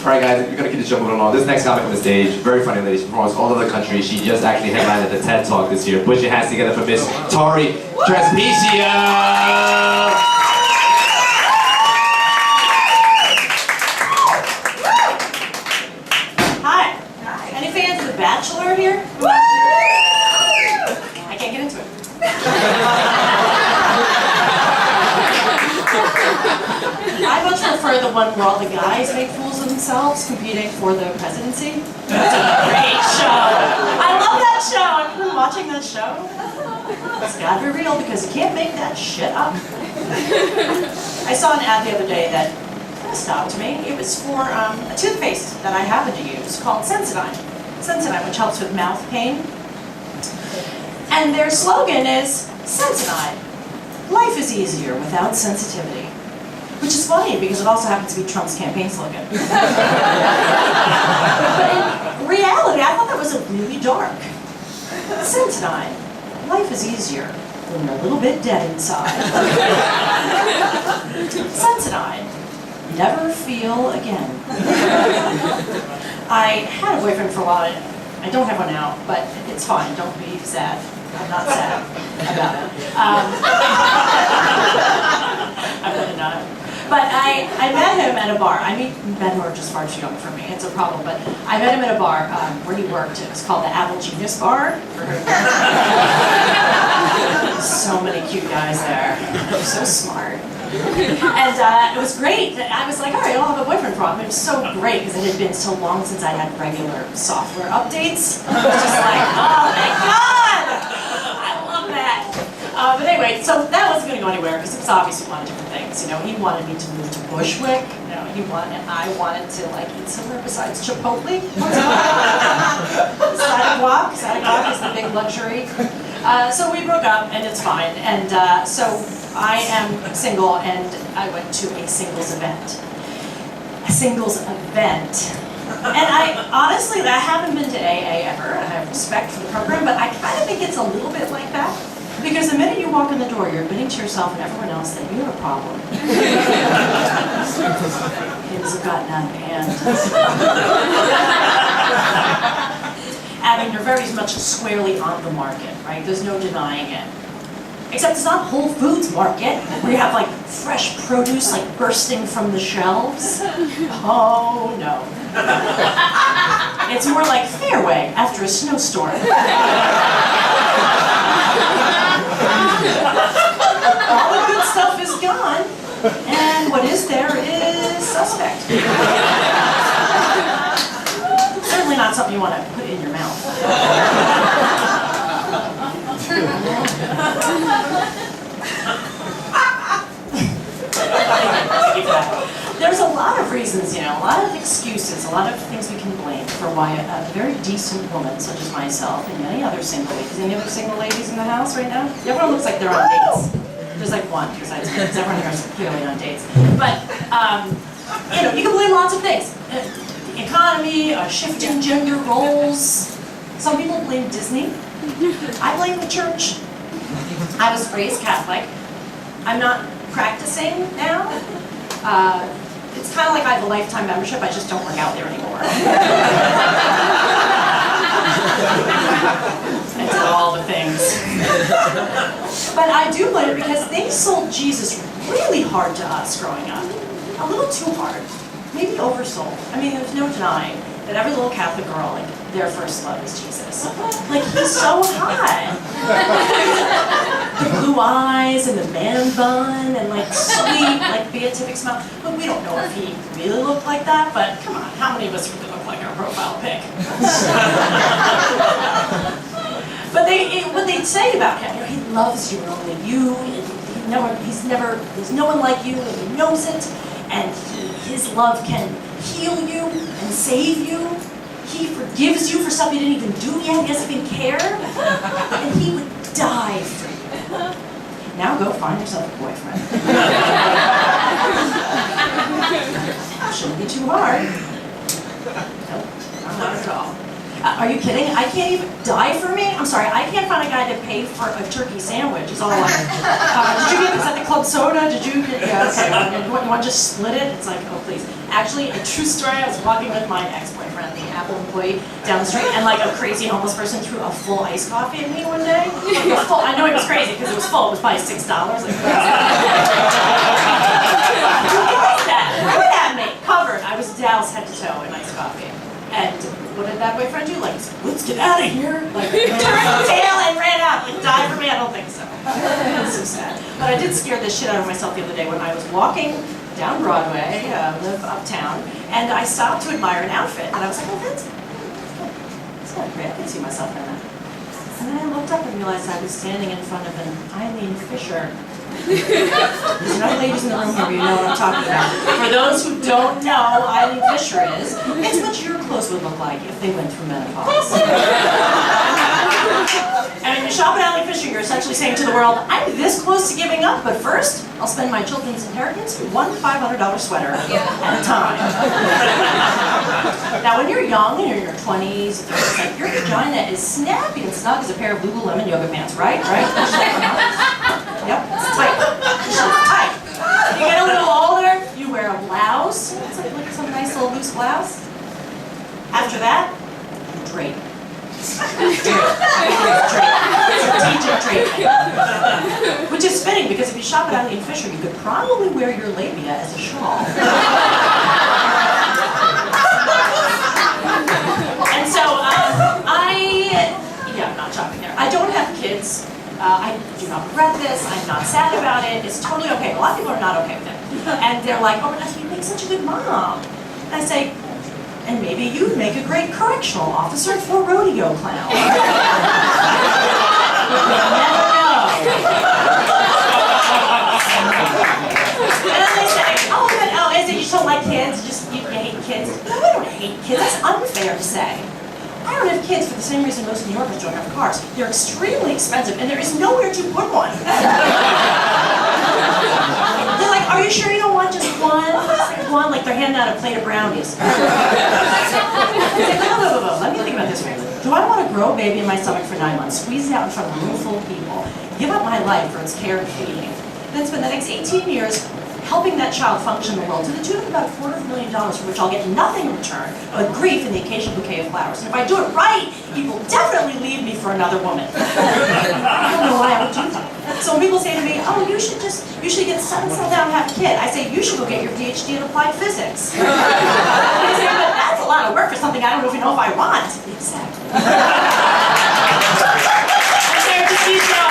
Alright guys, we're gonna keep the show moving along. This next comic on the stage, very funny lady, she's from almost all over the country. She just actually headlined at the TED Talk this year. Put your hands together for Miss Terri. Hi. Any fans of The Bachelor here? I can't get into it. I much prefer the one where all the guys make fools of themselves competing for the presidency. It's a great show. I love that show. Have you been watching that show? It's gotta be real because you can't make that shit up. I saw an ad the other day that kind of stopped me. It was for a toothpaste that I happen to use called Sensodyne. Sensodyne, which helps with mouth pain. And their slogan is Sensodyne. Life is easier without sensitivity. Which is funny because it also happens to be Trump's campaign slogan. But in reality, I thought that was a really dark. Sensodyne. Life is easier when you're a little bit dead inside. Sensodyne. Never feel again. I had a boyfriend for a while. I don't have one now, but it's fine. Don't be sad. I'm not sad about it. I'm really not. But I met him at a bar. I meet men who are just far too young for me. It's a problem. But I met him at a bar where he worked. It was called the Apple Genius Bar. So many cute guys there. They're so smart. And it was great. I was like, all right, I'll have a boyfriend problem. It was so great because it had been so long since I had regular software updates. I was just like, oh my God! I love that. But anyway, so that wasn't going to go anywhere because it was obviously a lot of different things. You know, he wanted me to move to Bushwick. You know, I wanted to like eat somewhere besides Chipotle. Sidewalk is the big luxury. So we broke up and it's fine. And so I am single and I went to a singles event. A singles event. And I honestly haven't been to AA ever. I have respect for the program, but I kind of think it's a little bit like that. Because the minute you walk in the door, you're admitting to yourself and everyone else that you have a problem. Things have gotten out of hand. I mean, you're very much squarely on the market, right? There's no denying it. Except it's not Whole Foods market, where you have like fresh produce like bursting from the shelves. Oh no. It's more like Fairway after a snowstorm. All the good stuff is gone, and what is there is suspect. Certainly not something you want to put in your mouth. There's a lot of reasons, you know, a lot of excuses, a lot of things we can blame for why a very decent woman such as myself and many other single ladies, any other single ladies in the house right now? Everyone looks like they're on dates. There's like one besides me, because everyone here is clearly on dates. But, you know, you can blame lots of things. The economy, shifting gender roles. Some people blame Disney. I blame the church. I was raised Catholic. I'm not practicing now. It's kind of like I have a lifetime membership, I just don't work out there anymore. I did all the things. But I do blame it because they sold Jesus really hard to us growing up. A little too hard. Maybe oversold. I mean, there's no denying that every little Catholic girl, like, their first love is Jesus. Like, he's so hot. The blue eyes and the man bun and like sweet, like beatific smile. But we don't know if he really looked like that, but come on, how many of us really look like our profile pic? But what they say about him, you know, he loves you and only you, and there's no one like you, and he knows it, and his love can heal you and save you. He forgives you for stuff you didn't even do yet. He doesn't even care. And he would die for you. Now go find yourself a boyfriend. Shouldn't be too hard. Nope, not at all. Are you kidding? I can't even die for me? I'm sorry, I can't find a guy to pay for a turkey sandwich, is all I want. Did you get this at the club soda? Did you get, yeah, okay. You want to just split it? It's like, oh please. Actually, a true story, I was walking with my ex-boyfriend, the Apple employee, down the street, and like a crazy homeless person threw a full iced coffee at me one day. Like a full, I know it was crazy because it was full, it was probably $6. Like, look at me, covered. I was doused head to toe in iced coffee. And what did that boyfriend do? Like, let's get out of here. Like, turned tail and ran out. Like, die for me? I don't think so. It was so sad. But I did scare the shit out of myself the other day when I was walking down Broadway, live uptown, and I stopped to admire an outfit. And I was like, oh, that's not great. I can see myself in that. And then I looked up and realized I was standing in front of an Eileen Fisher. There's no ladies in the room here, but you know what I'm talking about. For those who don't know, Eileen Fisher is, it's what your clothes would look like if they went through menopause. And when you shop at Eileen Fisher, you're essentially saying to the world, I'm this close to giving up, but first, I'll spend my children's inheritance one $500 sweater at a time. Now, when you're young and you're in your 20s, it's like your vagina is snappy and snug as a pair of Lululemon yoga pants, right? Yep, it's tight. It's tight. You get a little older, you wear a blouse. It's like some nice little loose blouse. After that, you drape. Strategic draping. Which is fitting because if you shop at Eileen Fisher, you could probably wear your labia as a shawl. And so I'm not shopping there. I don't have kids. I do not regret this. I'm not sad about it. It's totally okay. A lot of people are not okay with it. And they're like, oh, Vanessa, you make such a good mom. And I say, and maybe you'd make a great correctional officer for rodeo clown. You never know. And then they say, oh, is it you just don't like kids? You hate kids? No, I don't hate kids. That's unfair to say. I don't have kids for the same reason most New Yorkers don't have cars. They're extremely expensive, and there is nowhere to put one. They're like, are you sure you don't want just one? One, like they're handing out a plate of brownies. Like, no, let me think about this for a minute. Do I want to grow a baby in my stomach for 9 months, squeeze it out in front of a room full of people, give up my life for its care and feeding, then spend the next 18 years helping that child function in the world to the tune of about $250,000 for which I'll get nothing in return but grief and the occasional bouquet of flowers. And if I do it right, he will definitely leave me for another woman. I don't know why I would do that. So when people say to me, oh, you should get settle down and have a kid, I say, you should go get your PhD in applied physics. They say, but that's a lot of work for something I don't even know if I want. Exactly. I'm there to teach you.